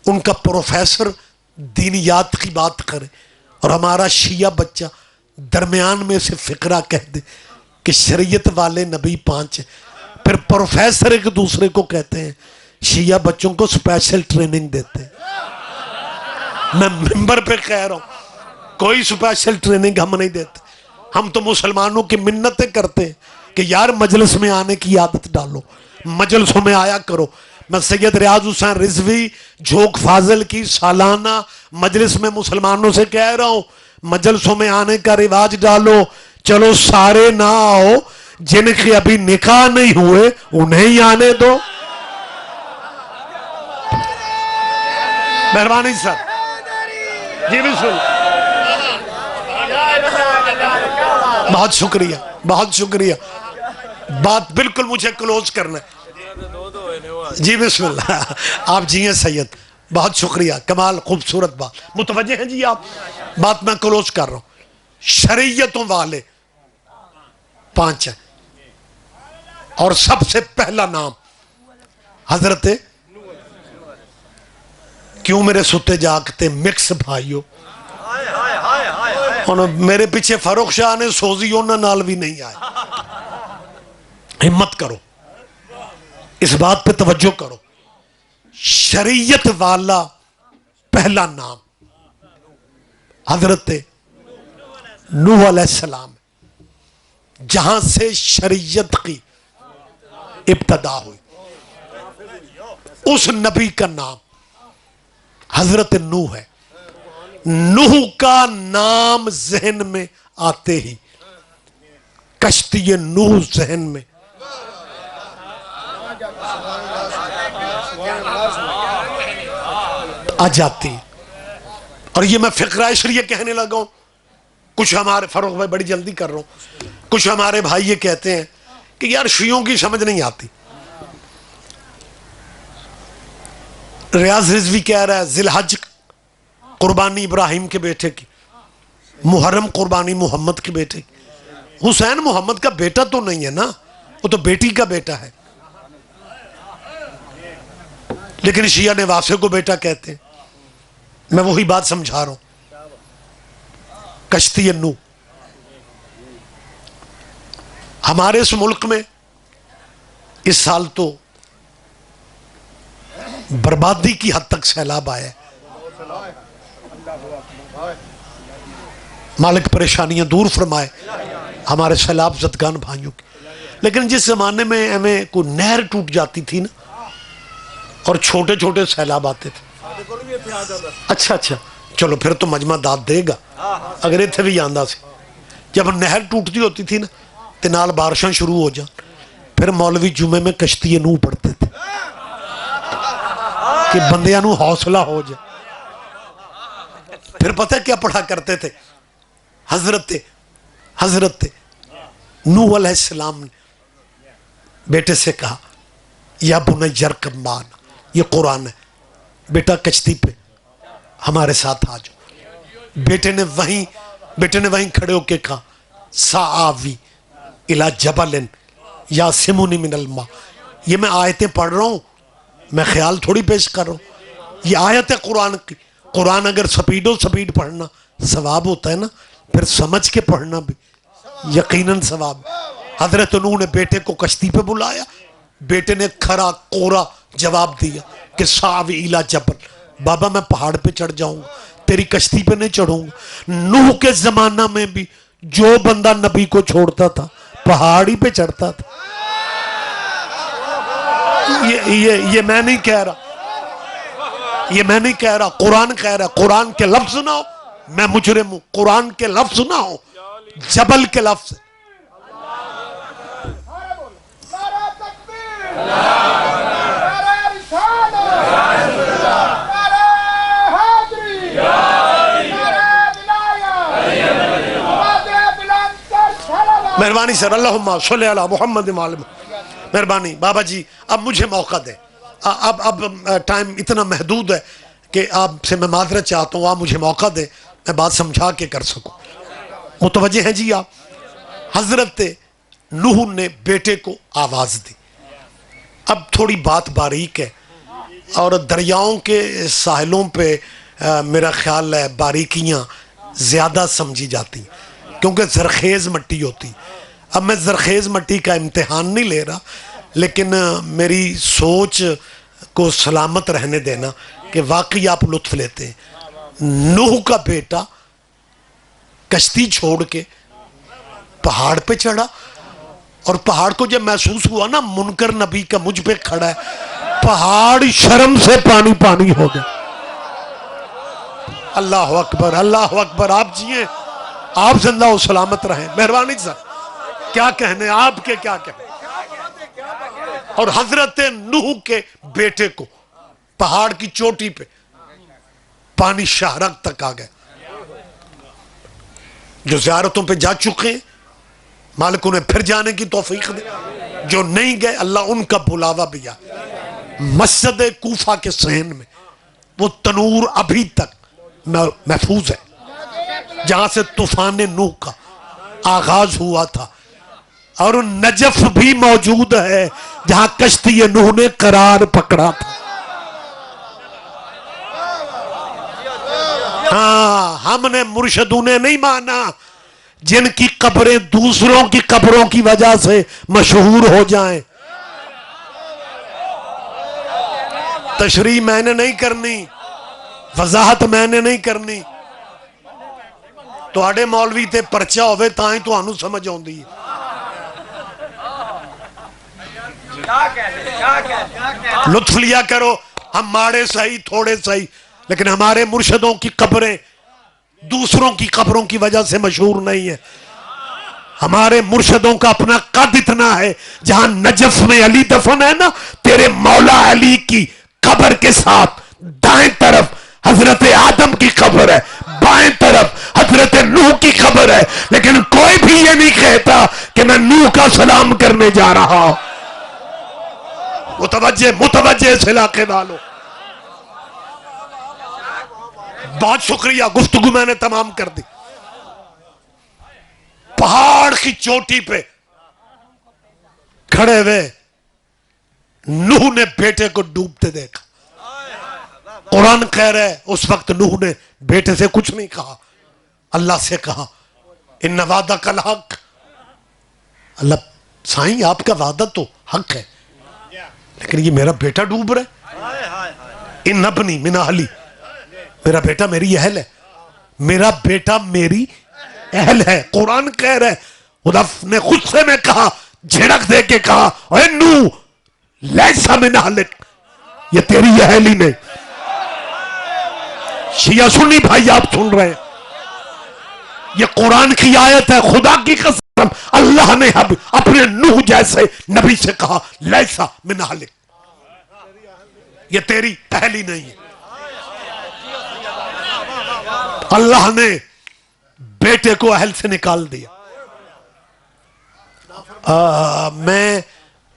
ان کا پروفیسر دینیات کی بات کرے اور ہمارا شیعہ بچہ درمیان میں سے فقرہ کہہ دے کہ شریعت والے نبی 5 ہیں, پھر پروفیسر ایک دوسرے کو کہتے ہیں شیعہ بچوں کو سپیشل ٹریننگ دیتے ہیں. میں ممبر پہ کہہ رہا ہوں کوئی سپیشل ٹریننگ ہم نہیں دیتے. ہم تو مسلمانوں کی منتیں کرتے ہیں کہ یار مجلس میں آنے کی عادت ڈالو, مجلسوں میں آیا کرو. میں سید ریاض حسین رضوی جھوک فاضل کی سالانہ مجلس میں مسلمانوں سے کہہ رہا ہوں مجلسوں میں آنے کا رواج ڈالو. چلو سارے نہ آؤ, جن کے ابھی نکاح نہیں ہوئے انہیں ہی آنے دو. مہربانی سر جی بسم اللہ. بہت شکریہ بہت شکریہ. بات بالکل مجھے کلوز کرنا ہے. جی بسم اللہ. آپ جی ہیں سید, بہت شکریہ, کمال خوبصورت بات. متوجہ ہیں جی آپ؟ بات میں کلوز کر رہا ہوں. شریعتوں والے 5 ہیں اور سب سے پہلا نام حضرت. کیوں میرے ستے جاگتے مکس بھائیو, میرے پیچھے فاروق شاہ نے سوزی انہاں نال بھی نہیں آئے. ہمت کرو, اس بات پہ توجہ کرو. شریعت والا پہلا نام حضرت نوح علیہ السلام, جہاں سے شریعت کی ابتدا ہوئی. اس نبی کا نام حضرت نوح ہے. نوح کا نام ذہن میں آتے ہی کشتی نوح ذہن میں آ جاتی. اور یہ میں فقرہ اس لیے کہنے لگا ہوں, کچھ ہمارے فاروق بھائی بڑی جلدی کر رہا ہوں, کچھ ہمارے بھائی یہ کہتے ہیں کہ یار شیعوں کی سمجھ نہیں آتی. ریاض رضوی کہہ رہا ہے ذی الحج قربانی ابراہیم کے بیٹے کی, محرم قربانی محمد کے بیٹے کی. حسین محمد کا بیٹا تو نہیں ہے نا, وہ تو بیٹی کا بیٹا ہے. لیکن شیعہ نواسے کو بیٹا کہتے ہیں. میں وہی بات سمجھا رہا ہوں. کشتی نوح ہمارے اس ملک میں اس سال تو بربادی کی حد تک سیلاب آیا ہے. مالک پریشانیاں دور فرمائے ہمارے سیلاب زدگان بھائیوں کی. لیکن جس زمانے میں ہمیں کوئی نہر ٹوٹ جاتی تھی نا اور چھوٹے چھوٹے سیلاب آتے تھے, اچھا چلو پھر تو مجمع داد دے گا اگر اتنے بھی آندہ سے. جب نہر ٹوٹتی ہوتی تھی نا تے نال بارشاں شروع ہو جان, پھر مولوی جمعے میں کشتی نوح پڑھتے تھے کہ بندیاں نو حوصلہ ہو جائے. پھر پتہ کیا پڑھا کرتے تھے؟ حضرت نوح علیہ السلام نے بیٹے سے کہا یا بنی یرکب معنا, یہ قرآن ہے, بیٹا کشتی پہ ہمارے ساتھ آ جاؤ. بیٹے نے وہیں کھڑے ہو کے کہا سآوی الی جبل یعصمنی من الماء. یہ میں آیتیں پڑھ رہا ہوں, میں خیال تھوڑی پیش کر رہا ہوں, یہ آیت ہے قرآن کی. قرآن اگر سپیڈ پڑھنا ثواب ہوتا ہے نا, پھر سمجھ کے پڑھنا بھی یقیناً ثواب. حضرت نوح نے بیٹے کو کشتی پہ بلایا, بیٹے نے کھرا کورا جواب دیا کہ سآوی الی جبل, بابا میں پہاڑ پہ چڑھ جاؤں گا, تیری کشتی پہ نہیں چڑھوں گا. نوح کے زمانہ میں بھی جو بندہ نبی کو چھوڑتا تھا پہاڑی پہ چڑھتا تھا. یہ میں نہیں کہہ رہا, قرآن کہہ رہا. قرآن کے لفظ نہ ہو, میں مجرم ہوں. قرآن کے لفظ نہ ہو, جبل کے لفظ. مہربانی سر, اللہم صلی علی محمد وعلی. مہربانی بابا جی, اب مجھے موقع دیں. اب ٹائم اتنا محدود ہے کہ آپ سے میں معذرت چاہتا ہوں, آپ مجھے موقع دیں, میں بات سمجھا کے کر سکوں. متوجہ ہیں جی آپ؟ حضرت نوح نے بیٹے کو آواز دی. اب تھوڑی بات باریک ہے اور دریاؤں کے ساحلوں پہ میرا خیال ہے باریکیاں زیادہ سمجھی جاتی کیونکہ زرخیز مٹی ہوتی. اب میں زرخیز مٹی کا امتحان نہیں لے رہا, لیکن میری سوچ کو سلامت رہنے دینا کہ واقعی آپ لطف لیتے ہیں. نوح کا بیٹا کشتی چھوڑ کے پہاڑ پہ چڑھا, اور پہاڑ کو جب محسوس ہوا نا منکر نبی کا مجھ پہ کھڑا ہے, پہاڑ شرم سے پانی ہو گیا. اللہ اکبر, اللہ اکبر. آپ جیئے, آپ زندہ و سلامت رہیں. مہربانی سر, کیا کہنے آپ کے کیا کہنے. اور حضرت نوح کے بیٹے کو پہاڑ کی چوٹی پہ پانی شاہرگ تک آ گئے. جو زیارتوں پہ جا چکے ہیں مالک انہیں پھر جانے کی توفیق دے. جو نہیں گئے اللہ ان کا بلاوا بھی آ. مسجد کوفہ کے صحن میں وہ تنور ابھی تک محفوظ ہے جہاں سے طوفان نوح کا آغاز ہوا تھا. اور نجف بھی موجود ہے جہاں کشتی نوح نے قرار پکڑا تھا. ہاں ہم نے مرشدوں نے نہیں مانا جن کی قبریں دوسروں کی قبروں کی وجہ سے مشہور ہو جائیں. تشریح میں نے نہیں کرنی, وضاحت میں نے نہیں کرنی. تواڈے مولوی تے پرچہ ہوئے تائیں تانوں سمجھ آؤندی ہے. لطف لیا کرو, ہم ماڑے صحیح تھوڑے صحیح, لیکن ہمارے مرشدوں کی قبریں دوسروں کی قبروں کی وجہ سے مشہور نہیں ہے. ہمارے مرشدوں کا اپنا قد اتنا ہے. جہاں نجف میں علی دفن ہے نا, تیرے مولا علی کی قبر کے ساتھ دائیں طرف حضرت آدم کی قبر ہے, بائیں طرف حضرت نوح کی قبر ہے. لیکن کوئی بھی یہ نہیں کہتا کہ میں نوح کا سلام کرنے جا رہا ہوں. متوجہ اس علاقے والوں, بہت شکریہ, گفتگو میں نے تمام کر دی. پہاڑ کی چوٹی پہ کھڑے ہوئے نوح نے بیٹے کو ڈوبتے دیکھا. قرآن کہہ رہے اس وقت نوح نے بیٹے سے کچھ نہیں کہا, اللہ سے کہا ان وعدک الحق. اللہ سائیں آپ کا وعدہ تو حق ہے, لیکن یہ میرا بیٹا ڈوب رہا ہے. ان ابنی من اہلی, میرا بیٹا میری اہل ہے, میرا بیٹا میری اہل ہے. قرآن کہہ رہے خدا نے غصے میں کہا, جھڑک دے کے کہا اے نوح لیسا من اہلک, یہ تیری اہل ہی نہیں. شیعہ سنی بھائی آپ سن رہے ہیں, یہ قرآن کی آیت ہے. خدا کی قسم اللہ نے اپنے نوح جیسے نبی سے کہا لیسا من اہلک, یہ تیری اہل ہی نہیں ہے. اللہ نے بیٹے کو اہل سے نکال دیا.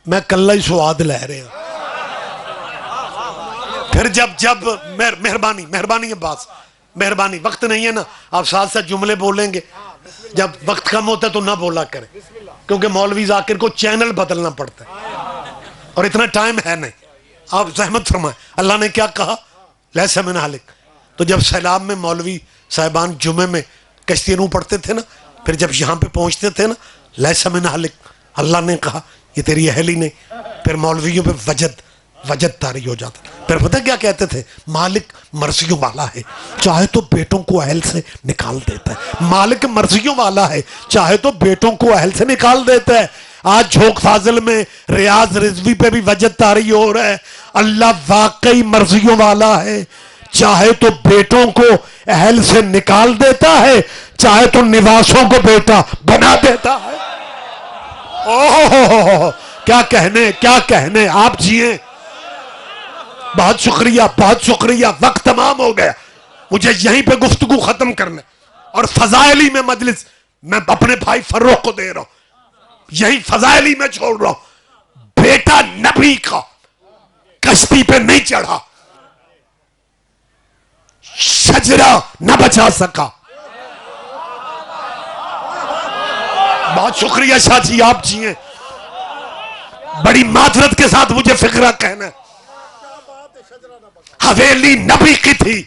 میں کل ہی سواد لے رہے ہیں. پھر جب مہربانی عباس, مہربانی, وقت نہیں ہے نا, آپ ساتھ ساتھ جملے بولیں گے. جب وقت کم ہوتا ہے تو نہ بولا کریں, کیونکہ مولوی ذاکر کو چینل بدلنا پڑتا ہے اور اتنا ٹائم ہے نہیں. آپ زحمت فرمائیں. اللہ نے کیا کہا لیسا من اہلک. تو جب سیلاب میں مولوی صاحبان جمعے میں کشتی نوح پڑھتے تھے نا, پھر جب یہاں پہ پہنچتے تھے نا لیسا من اہلک, اللہ نے کہا یہ تیری اہل ہی نہیں. پھر مولویوں پہ وجد طاری ہو جاتا. پھر پتہ کیا کہتے تھے, مالک مرضیوں والا ہے, چاہے تو بیٹوں کو اہل سے نکال دیتا ہے. مالک مرضیوں والا ہے, چاہے تو بیٹوں کو اہل سے نکال دیتا ہے. آج جھوک فاضل میں ریاض رضوی پہ بھی وجد طاری ہو رہا ہے. اللہ واقعی مرضیوں والا ہے, چاہے تو بیٹوں کو اہل سے نکال دیتا ہے, چاہے تو نواسوں کو بیٹا بنا دیتا ہے. اوہ کیا کہنے, آپ جیئیں. بہت شکریہ. وقت تمام ہو گیا, مجھے یہیں پہ گفتگو ختم کرنا, اور فضائلی میں مجلس میں اپنے بھائی فروخ کو دے رہا ہوں, یہیں فضائلی میں چھوڑ رہا ہوں. بیٹا نبی کا کشتی پہ نہیں چڑھا, شجرہ نہ بچا سکا. بہت شکریہ شاہ جی, آپ جیئیں. بڑی معذرت کے ساتھ مجھے فقرہ کہنا ہے. حویلی نبی کی تھی.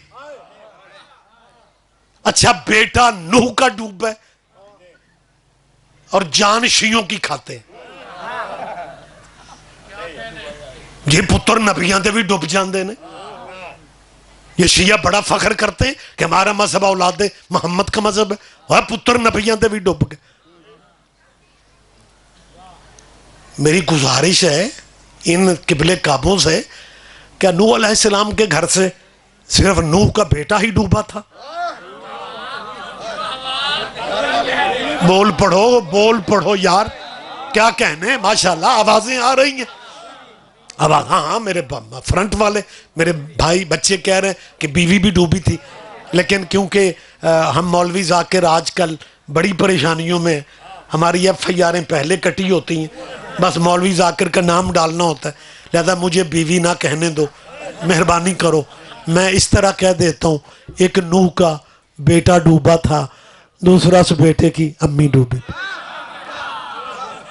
اچھا بیٹا نوح کا ڈوب ہے اور جان شیعوں کی کھاتے ہیں. یہ پتر نبیاں دے بھی ڈوب جاندے نے. یہ شیعہ بڑا فخر کرتے ہیں کہ ہمارا مذہب اولاد محمد کا مذہب ہے, اور پتر نبیاں دے بھی ڈوب گئے. میری گزارش ہے ان قبلے کعبوں سے کہ نوح علیہ السلام کے گھر سے صرف نوح کا بیٹا ہی ڈوبا تھا. بول پڑھو یار. کیا کہنے ماشاءاللہ آوازیں آ رہی ہیں آواز ہاں میرے فرنٹ والے میرے بھائی بچے کہہ رہے ہیں کہ بیوی بھی ڈوبی تھی لیکن کیونکہ ہم مولوی ذاکر آج کل بڑی پریشانیوں میں ہماری ایف آئی آریں پہلے کٹی ہوتی ہیں بس مولوی ذاکر کا نام ڈالنا ہوتا ہے لہذا مجھے بیوی نہ کہنے دو مہربانی کرو میں اس طرح کہہ دیتا ہوں ایک نوح کا بیٹا ڈوبا تھا دوسرا اس بیٹے کی امی ڈوبی تھی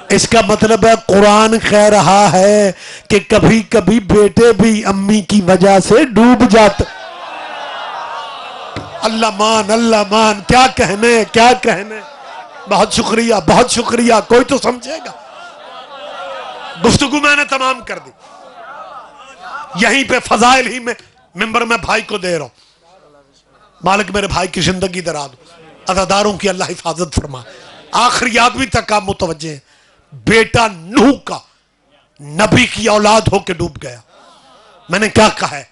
اس کا مطلب ہے قرآن کہہ رہا ہے کہ کبھی کبھی بیٹے بھی امی کی وجہ سے ڈوب جاتے اللہ مان کیا کہنے بہت شکریہ کوئی تو سمجھے گا گفتگو میں نے تمام کر دی یہیں پہ فضائل ہی میں ممبر میں بھائی کو دے رہا ہوں مالک میرے بھائی کی زندگی درا دو عزاداروں کی اللہ حفاظت فرما آخریات بھی تک آپ متوجہ ہیں بیٹا نوح کا نبی کی اولاد ہو کے ڈوب گیا میں نے کیا کہا ہے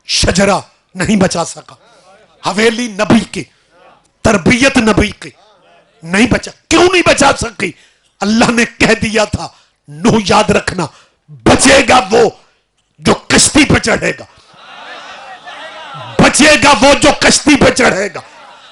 شجرہ نہیں بچا سکا حویلی نبی کی تربیت نبی کی نہیں بچا کیوں نہیں بچا سکی اللہ نے کہہ دیا تھا نوح یاد رکھنا بچے گا وہ جو کشتی پہ چڑھے گا بچے گا وہ جو کشتی پہ چڑھے گا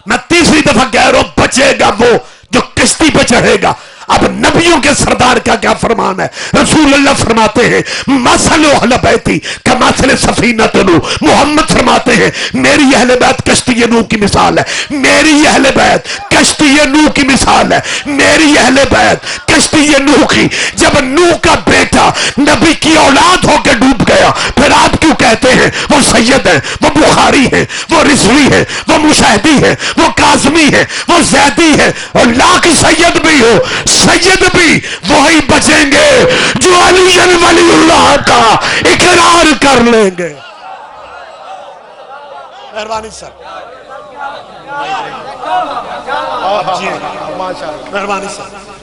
میں تیسری دفعہ کہہ رہا ہوں بچے گا وہ جو کشتی پہ چڑھے گا اب نبیوں کے سردار کا کیا فرمان ہے رسول اللہ فرماتے ہیں مثل اہل بیتی کمثل سفینۃ نوح محمد فرماتے ہیں میری اہل بیت کشتی نوح کی مثال ہے میری اہل بیت کشتی نوح کی مثال ہے میری اہل بیت کشتی نوح کی جب نوح کا بیٹا نبی کی اولاد ہو کے ڈوب گیا پھر آپ کیوں کہتے ہیں وہ سید ہیں وہ بخاری ہیں وہ رضوی ہیں وہ مشاہدی ہیں وہ کاظمی ہیں وہ زیدی ہیں اور لاکھ سید بھی ہو سید بھی وہی بچیں گے جو علی ولی اللہ کا اقرار کر لیں گے مہربانی سر مہربانی سر